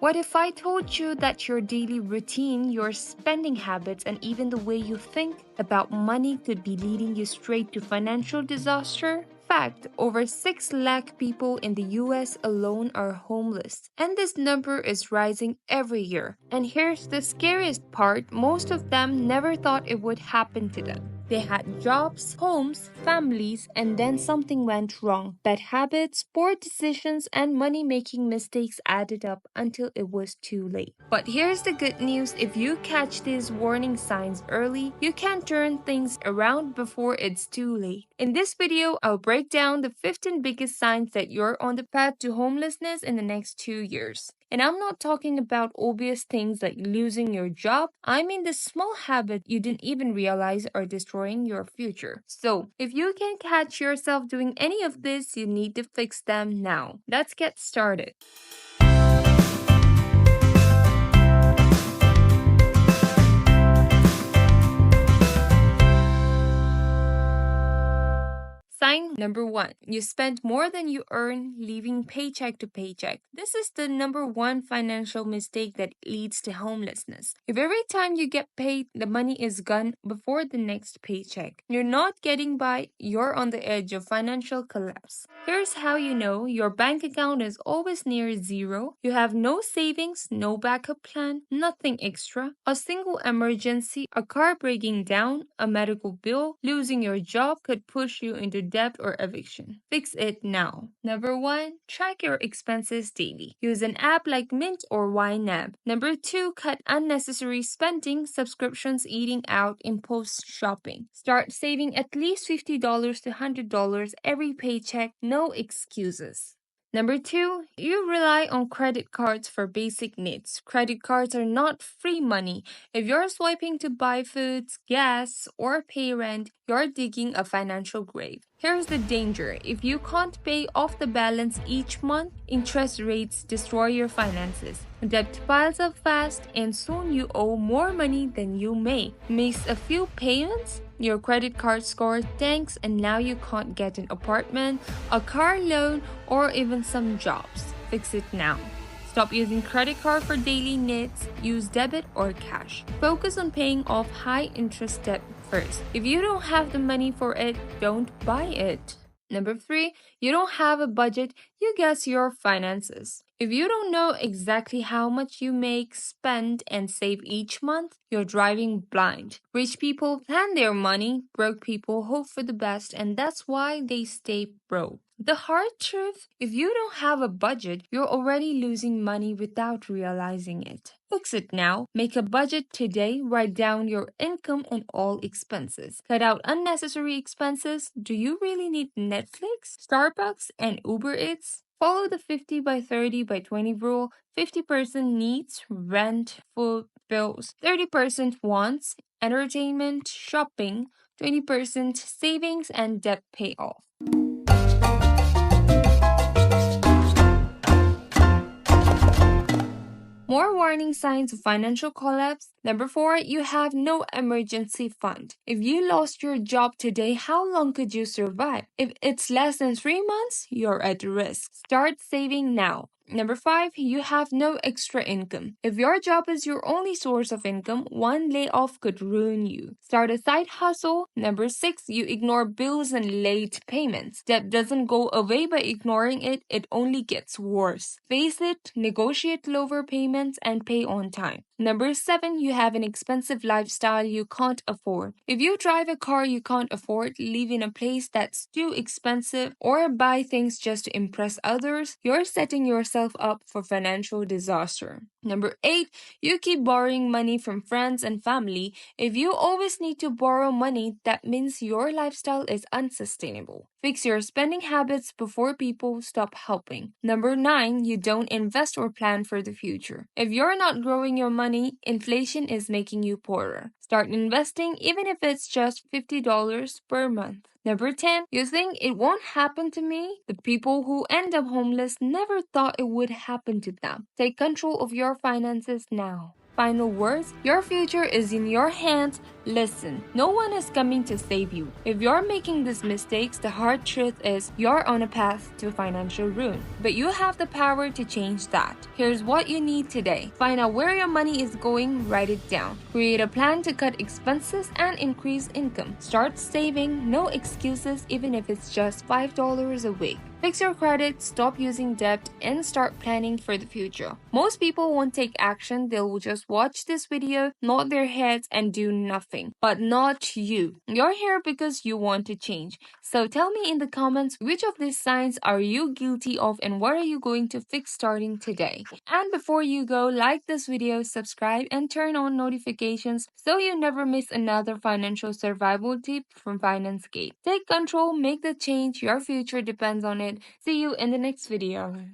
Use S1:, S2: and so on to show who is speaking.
S1: What if I told you that your daily routine, your spending habits, and even the way you think about money could be leading you straight to financial disaster? Fact, over 6 lakh people in the US alone are homeless, and this number is rising every year. And here's the scariest part, most of them never thought it would happen to them. They had jobs, homes, families, and then something went wrong. Bad habits, poor decisions, and money making mistakes added up until it was too late. But here's the good news, if you catch these warning signs early, you can turn things around before it's too late. In this video, I'll break down the 15 biggest signs that you're on the path to homelessness in the next 2 years. And I'm not talking about obvious things like losing your job. I mean the small habits you didn't even realize are destroying your future. So, if you can catch yourself doing any of this, you need to fix them now. Let's get started. Sign number 1. You spend more than you earn, living paycheck to paycheck. This is the number one financial mistake that leads to homelessness. If every time you get paid, the money is gone before the next paycheck, you're not getting by, you're on the edge of financial collapse. Here's how you know your bank account is always near zero. You have no savings, no backup plan, nothing extra, a single emergency, a car breaking down, a medical bill, losing your job could push you into debt or eviction. Fix it now. Number 1, track your expenses daily. Use an app like Mint or YNAB. Number 2, cut unnecessary spending, subscriptions, eating out, impulse shopping. Start saving at least $50 to $100 every paycheck, no excuses. Number 2, you rely on credit cards for basic needs. Credit cards are not free money. If you're swiping to buy foods, gas, or pay rent, you're digging a financial grave. Here's the danger. If you can't pay off the balance each month, interest rates destroy your finances. Debt piles up fast, and soon you owe more money than you make. Miss a few payments, your credit card score tanks, and now you can't get an apartment, a car loan, or even some jobs. Fix it now. Stop using credit card for daily needs. Use debit or cash. Focus on paying off high interest debt first. If you don't have the money for it, don't buy it. Number 3, you don't have a budget, you guess your finances. If you don't know exactly how much you make, spend, and save each month, you're driving blind. Rich people plan their money, broke people hope for the best, and that's why they stay broke. The hard truth, if you don't have a budget, you're already losing money without realizing it. Fix it now. Make a budget today. Write down your income and all expenses. Cut out unnecessary expenses. Do you really need Netflix, Starbucks, and Uber Eats? Follow the 50 by 30 by 20 rule. 50% needs, rent, food, bills. 30% wants, entertainment, shopping. 20% savings and debt payoff. More warning signs of financial collapse. Number 4, you have no emergency fund. If you lost your job today, how long could you survive? If it's less than 3 months, you're at risk. Start saving now. Number 5, you have no extra income. If your job is your only source of income, one layoff could ruin you. Start a side hustle. Number 6, you ignore bills and late payments. Debt doesn't go away by ignoring it, it only gets worse. Face it, negotiate lower payments, and pay on time. Number 7, you have an expensive lifestyle you can't afford. If you drive a car you can't afford, live in a place that's too expensive, or buy things just to impress others, you're setting yourself up for financial disaster. Number 8, you keep borrowing money from friends and family. If you always need to borrow money, that means your lifestyle is unsustainable. Fix your spending habits before people stop helping. Number 9, you don't invest or plan for the future. If you're not growing your money, inflation is making you poorer. Start investing even if it's just $50 per month. Number 10, you think it won't happen to me? The people who end up homeless never thought it would happen to them. Take control of your finances now. final words, your future is in your hands. Listen, no one is coming to save you. If you're making these mistakes, the hard truth is you're on a path to financial ruin. But you have the power to change that. Here's what you need today. Find out where your money is going, write it down. Create a plan to cut expenses and increase income. Start saving, no excuses, even if it's just $5 a week. Fix your credit, stop using debt, and start planning for the future. Most people won't take action, they'll just watch this video, nod their heads, and do nothing. But not you. You're here because you want to change. So tell me in the comments which of these signs are you guilty of and what are you going to fix starting today. And before you go, like this video, subscribe, and turn on notifications so you never miss another financial survival tip from Finance Gate. Take control, make the change, your future depends on it. See you in the next video.